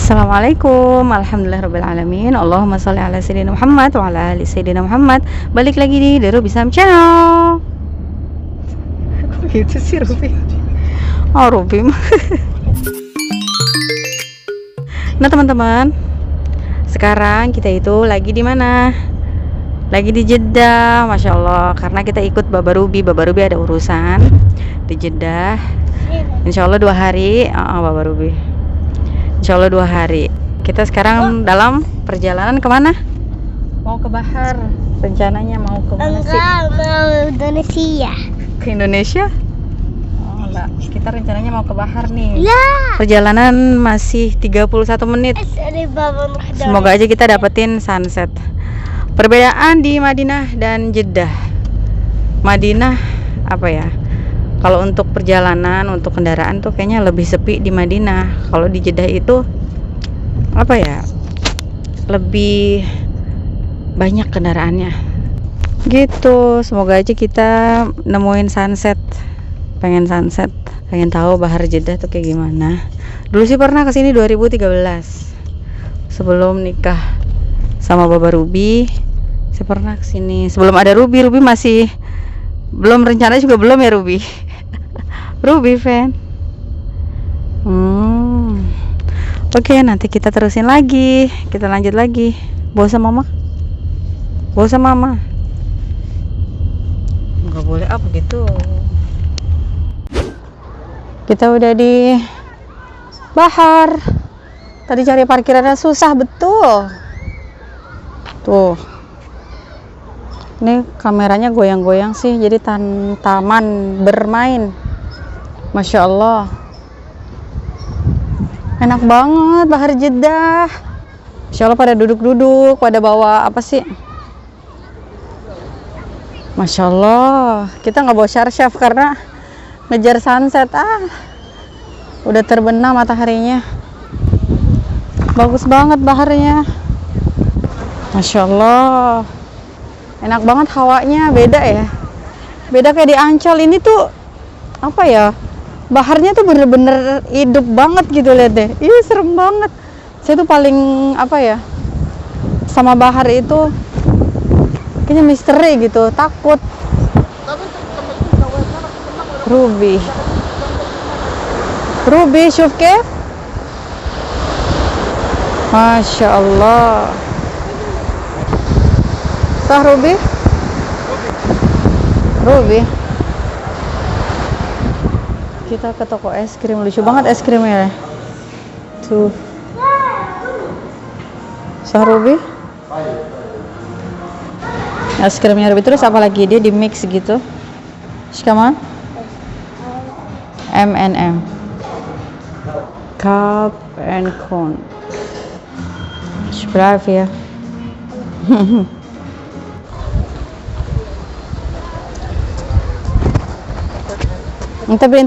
Assalamualaikum, alhamdulillahirrabbilalamin. Allahumma sholli ala sayyidina Muhammad wa ala ali sayyidina Muhammad. Balik lagi di The Ruby Sam Channel. Gitu sih Ruby. Oh Ruby. Nah teman-teman, sekarang kita itu lagi di mana? Lagi di Jeddah, masya Allah. Karena kita ikut Baba Ruby. Baba Ruby ada urusan di Jeddah. Insya Allah 2 hari. Baba Ruby. Insya Allah 2 hari. Kita sekarang dalam perjalanan kemana? Mau ke bahar. Rencananya mau ke mana sih? Enggak, mau Indonesia. Ke Indonesia? Oh enggak, kita rencananya mau ke bahar nih. Ya. Perjalanan masih 31 menit. Semoga aja kita dapetin sunset. Perbedaan di Madinah dan Jeddah. Madinah apa ya? Kalau untuk perjalanan, untuk kendaraan tuh kayaknya lebih sepi di Madinah. Kalau di Jeddah itu apa ya? Lebih banyak kendaraannya. Gitu. Semoga aja kita nemuin sunset. Pengen sunset, pengen tahu bahar Jeddah tuh kayak gimana. Dulu sih pernah kesini 2013. Sebelum nikah sama Baba Ruby, saya pernah kesini. Sebelum ada Ruby, Ruby masih belum, rencana juga belum ya Ruby. Ruby fan. Oke, nanti kita terusin lagi. Kita lanjut lagi. Bosan mama? Bosan mama? Nggak boleh apa gitu. Kita udah di bahar. Tadi cari parkirannya susah betul. Tuh. Ini kameranya goyang-goyang sih, jadi taman bermain. Masya Allah, enak banget bahar Jeddah. Masya Allah pada duduk-duduk, pada bawa apa sih? Masya Allah, kita nggak bawa syarsyaf karena ngejar sunset. Udah terbenam mataharinya. Bagus banget baharnya. Masya Allah. Enak banget hawanya, beda ya. Beda kayak di Ancol ini tuh apa ya? Baharnya tuh bener-bener hidup banget gitu, lihat deh. Ih, serem banget. Saya tuh paling apa ya? Sama bahar itu kayaknya misteri gitu, takut. Ruby. Ruby, syuf kef? Masya Allah. Sah Ruby? Ruby. Kita ke toko es krim, lucu banget es krimnya. Tuh. Sah Ruby? Es krimnya Ruby, terus apa lagi? Dia di mix gitu. Come on. M&M. Cup and cone. Bravo ya. Intabi.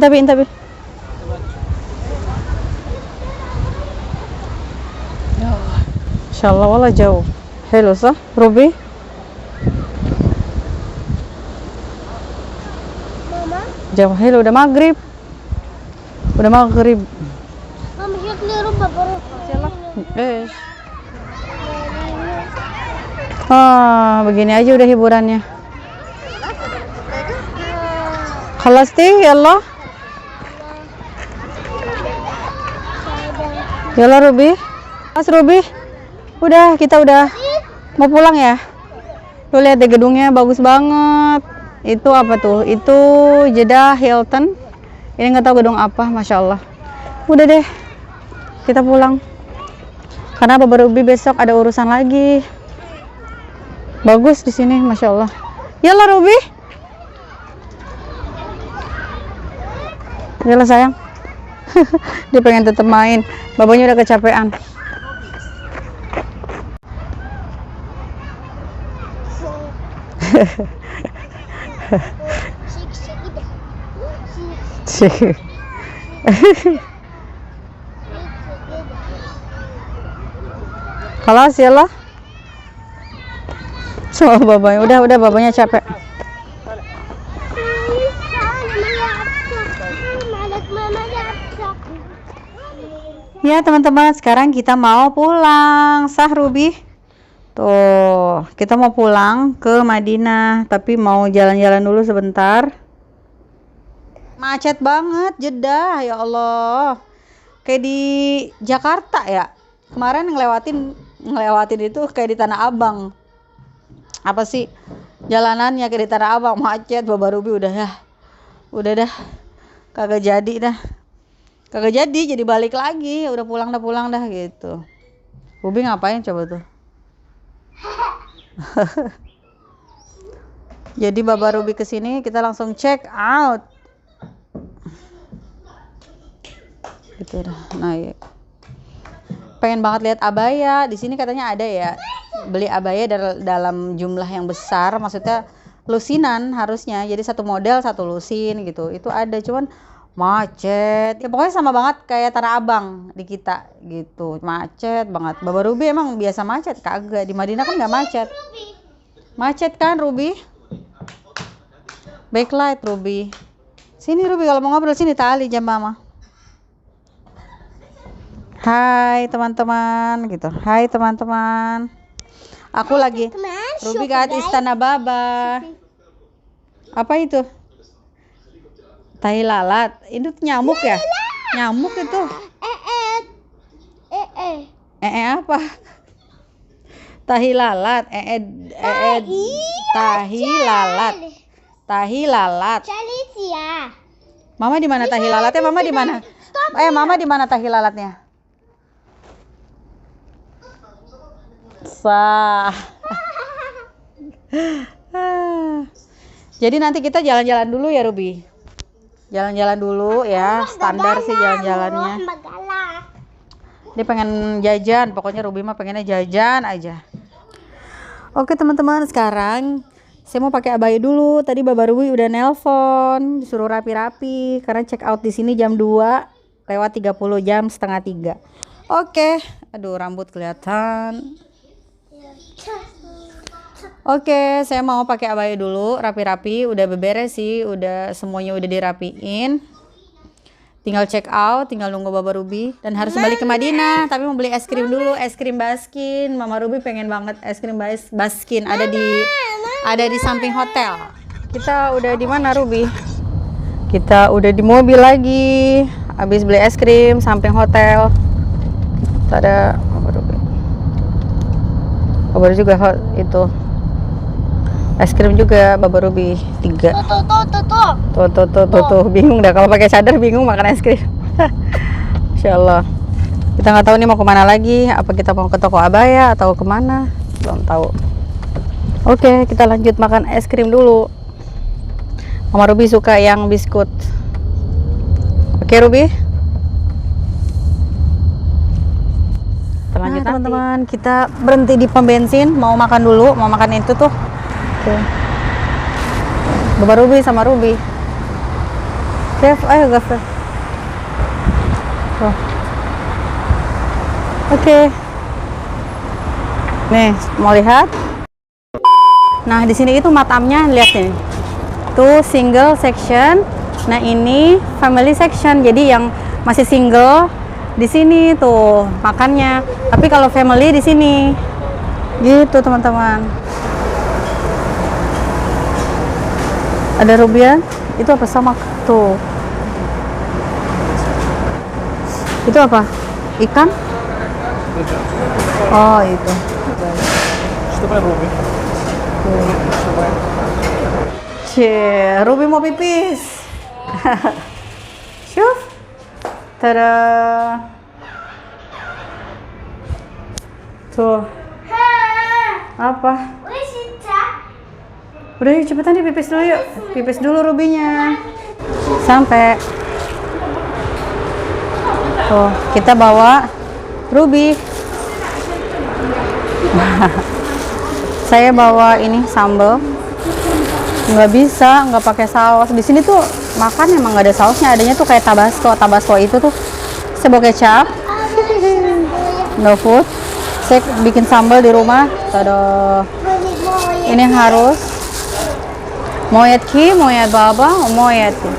Insyaallah wala jauh. Hello sah, Ruby. Mama, Jauh, hello, udah maghrib. Mama lihat nih rumah baru. Begini aja udah hiburannya. Khalasti, yallah. Yallah Ruby. Mas Ruby. Udah, kita udah mau pulang ya. Tuh lihat deh gedungnya bagus banget. Itu apa tuh? Itu Jeddah Hilton. Ini nggak tahu gedung apa, masya Allah. Udah deh, kita pulang. Karena Baba Ruby besok ada urusan lagi. Bagus di sini, masya Allah. Yallah Ruby. Yalah sayang. Dia pengen tetap main. Babanya udah kecapean. Kalas yalah. Sama babanya. Udah babanya capek. Ya teman-teman, sekarang kita mau pulang. Sah Ruby? Tuh, kita mau pulang ke Madinah, tapi mau jalan-jalan dulu sebentar. Macet banget Jeddah, ya Allah. Kayak di Jakarta ya. Kemarin ngelewatin itu kayak di Tanah Abang. Apa sih? Jalanannya kayak di Tanah Abang, macet. Baba Ruby udah dah. Kagak jadi balik lagi. Udah pulang dah gitu. Ruby ngapain coba tuh? Jadi Baba Ruby kesini, kita langsung check out. Gitu dah. Nah, ya. Pengen banget lihat abaya. Di sini katanya ada ya. Beli abaya dalam jumlah yang besar, maksudnya lusinan harusnya. Jadi satu model satu lusin gitu. Itu ada, cuman macet. Ya pokoknya sama banget kayak Tanah Abang di kita gitu. Macet banget. Baba Ruby emang biasa macet? Kagak. Di Madinah kan nggak macet. Macet kan Ruby? Backlight Ruby. Sini Ruby, kalau mau ngobrol sini tali jam mama. Hai teman-teman gitu. Hai teman-teman. Aku lagi Ruby ke Istana Baba. Apa itu? Tai lalat. Itu nyamuk ya? Nyamuk itu. Apa? Tahi lalat. Tahi lalat. Mama di mana tahi lalatnya? Mama di mana? Mama di mana tahi lalatnya? Sah. Jadi nanti kita jalan-jalan dulu ya Ruby. Jalan-jalan dulu ya, standar sih jalan-jalannya. Dia pengen jajan, pokoknya Ruby mah pengennya jajan aja. Oke teman-teman, sekarang saya mau pakai abaya dulu. Tadi Baba Ruby udah nelpon, disuruh rapi-rapi karena check out di sini jam 2 lewat 30, jam setengah 3. Oke, aduh rambut kelihatan. Oke, saya mau pakai abaya dulu, rapi-rapi, udah beberes sih, udah semuanya udah dirapiin. Tinggal check out, tinggal nunggu Baba Ruby dan harus balik ke Madinah, tapi mau beli es krim dulu, es krim Baskin. Mama Ruby pengen banget es krim Baskin, ada di samping hotel. Kita udah di mana Ruby? Kita udah di mobil lagi. Habis beli es krim samping hotel. Ada Baba Ruby. Baba Ruby juga itu. Es krim juga Baba Ruby 3. Tuh bingung dah kalau pakai cadar, bingung makan es krim. Insyaallah. Kita nggak tahu nih mau kemana lagi. Apa kita mau ke toko abaya atau kemana? Belum tahu. Oke, kita lanjut makan es krim dulu. Mama Ruby suka yang biskut. Oke Ruby. Lanjut teman-teman, kita berhenti di pom bensin, mau makan dulu, mau makan itu tuh. Oke. Baba Ruby sama Ruby. Chef, ayo Gaffer. Oke. Nih, mau lihat? Nah, di sini itu matamnya, lihat nih. Tuh single section. Nah, ini family section. Jadi yang masih single di sini tuh makannya. Tapi kalau family di sini. Gitu, teman-teman. Ada Rubian, itu apa samak tuh? Itu apa? Ikan? Oh itu. Cie, Ruby mau pipis. Syuf. Tada. Tuh. Apa? Udah yuk cepetan dipipis dulu yuk. Pipis dulu Rubinya. Sampai. Tuh, kita bawa Ruby. Saya bawa ini sambal. Nggak bisa, nggak pakai saus. Di sini tuh makan emang nggak ada sausnya. Adanya tuh kayak Tabasco. Tabasco itu tuh saya bawa kecap. No food. Saya bikin sambal di rumah. Tada. Ini harus moyet ki, moyet baba, moyet ki.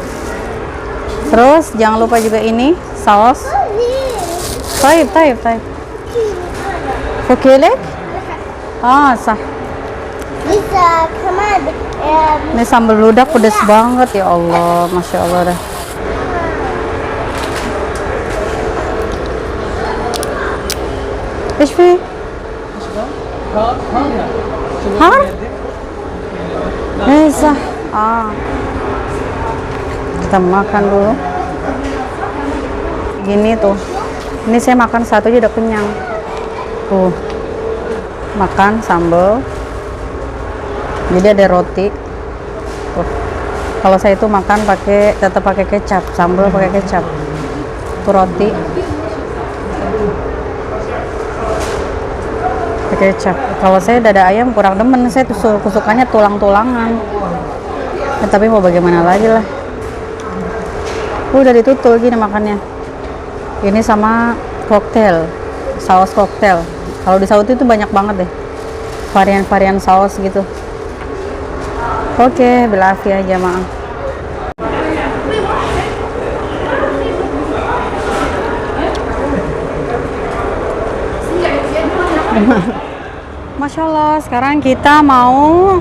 Terus jangan lupa juga ini saus طيب طيب طيب. Fakilek? Ah, sah. Bisa كمان Ini sambal ludak pedas banget ya Allah, masya Allah dah. ايش في؟ Har? Sah. Kita makan dulu. Gini tuh. Ini saya makan satu aja udah kenyang. Tuh. Makan sambal. Jadi ada roti. Tuh. Kalau saya itu makan tetap pakai kecap, sambal pakai kecap. Tuh roti. Pakai kecap. Kalau saya dada ayam kurang demen, saya tuh kesukaannya tulang-tulangan. Ya, tapi mau bagaimana lagi lah. Udah ditutul gini makannya. Ini sama koktail, saus koktail. Kalau di Saudi itu banyak banget deh varian-varian saus gitu. Oke, bilafiyah jamaah. Masya Allah, sekarang kita mau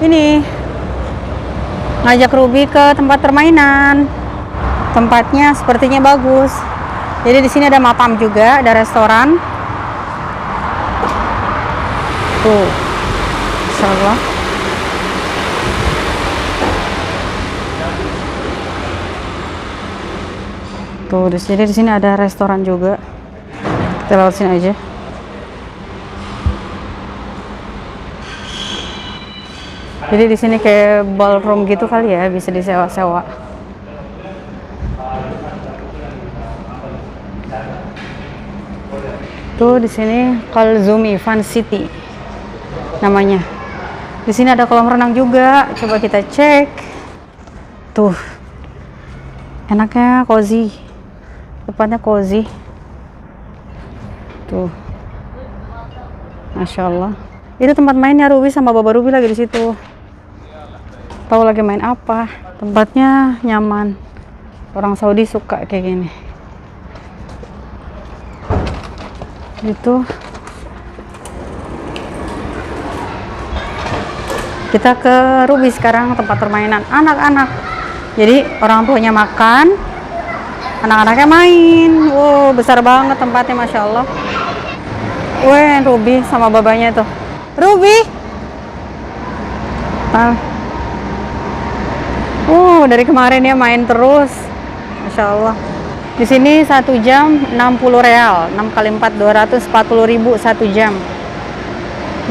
ini ngajak Ruby ke tempat permainan. Tempatnya sepertinya bagus. Jadi di sini ada matam juga, ada restoran. Tuh, Masya Allah. Tuh, di sini ada restoran juga. Kita lewat sini aja. Jadi di sini kayak ballroom gitu kali ya, bisa disewa-sewa. Tuh di sini Kalzumi Fun City namanya. Di sini ada kolam renang juga. Coba kita cek. Tuh. Enaknya cozy. Tempatnya cozy. Tuh. Masya Allah. Itu tempat mainnya Ruby sama Baba Ruby lagi di situ. Tahu lagi main apa? Tempatnya nyaman. Orang Saudi suka kayak gini. Gitu. Kita ke Ruby sekarang, tempat permainan anak-anak. Jadi orang tuanya makan, anak-anaknya main. Wow, besar banget tempatnya, Masya Allah. Wah, Ruby sama babanya tuh. Ruby. Dari kemarin dia main terus. Masya Allah. Di sini 1 jam 60 real. 6 kali 4 240.000 1 jam.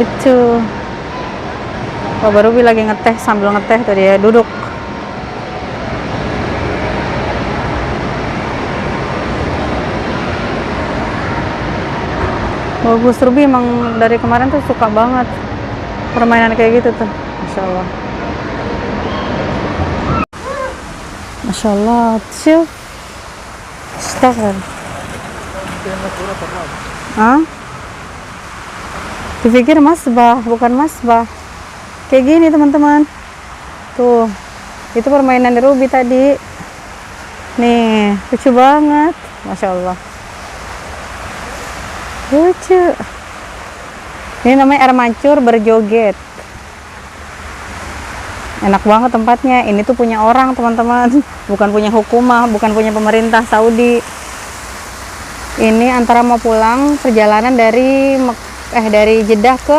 Gitu. Baba Ruby lagi ngeteh, sambil ngeteh tuh dia duduk. Bagus, Ruby emang dari kemarin tuh suka banget permainan kayak gitu tuh. Masya Allah. Masya Allah. Shuf. اشتغل. Dipikir masbah, bukan masbah. Kayak gini teman-teman. Tuh, itu permainan di Ruby tadi. Nih, lucu banget. Masya Allah. Lucu. Ini namanya air mancur berjoget. Enak banget tempatnya. Ini tuh punya orang teman-teman, bukan punya hukumah, bukan punya pemerintah Saudi. Ini antara mau pulang perjalanan dari Jeddah ke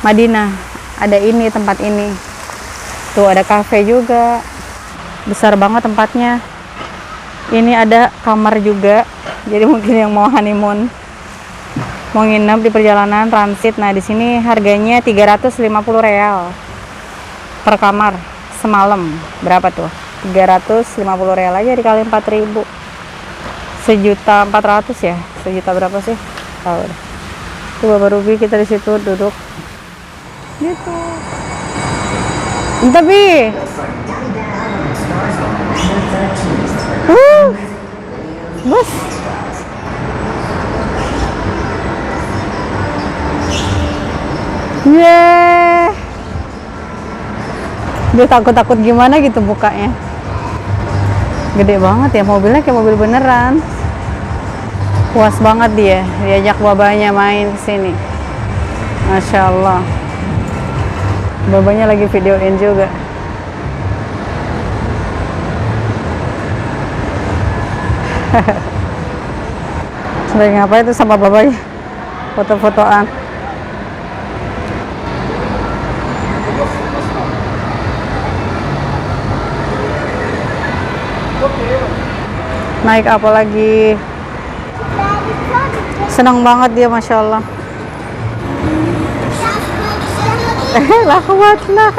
Madinah. Ada ini tempat ini. Tuh ada kafe juga. Besar banget tempatnya. Ini ada kamar juga. Jadi mungkin yang mau honeymoon, mau nginep di perjalanan transit. Nah, di sini harganya 350 real per kamar semalam. Berapa tuh? 350 real aja dikali 4.000. 1.400.000 ya? 1.000.000 berapa sih? Tahu deh. Tuh Baba Ruby kita di situ duduk. Gitu. Tapi bos. Yeah. Dia takut-takut gimana gitu bukanya. Gede banget ya mobilnya, kayak mobil beneran. Puas banget dia diajak babanya main ke sini. Masya Allah. Babanya lagi videoin juga. Lagi ngapain itu sama babanya? Foto-fotoan. Naik apa lagi? Senang banget dia, Masya Allah. Lah kuat lah.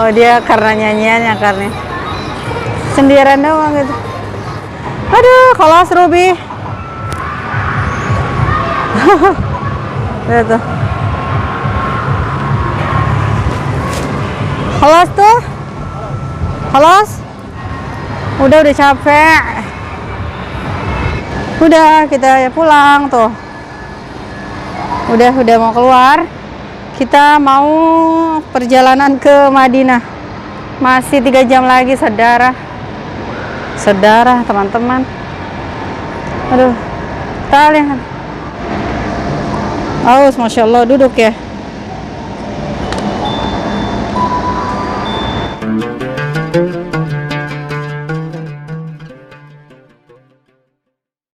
Oh, dia karena nyanyiannya karena sendirian doang gitu. Aduh, kelas Ruby. Lihat tuh. Kelas tuh. Kelas. Udah capek. Udah kita pulang tuh. Udah mau keluar. Kita mau perjalanan ke Madinah. Masih 3 jam lagi, saudara teman-teman. Aduh, kita lihat. Oh, Masya Allah, duduk ya.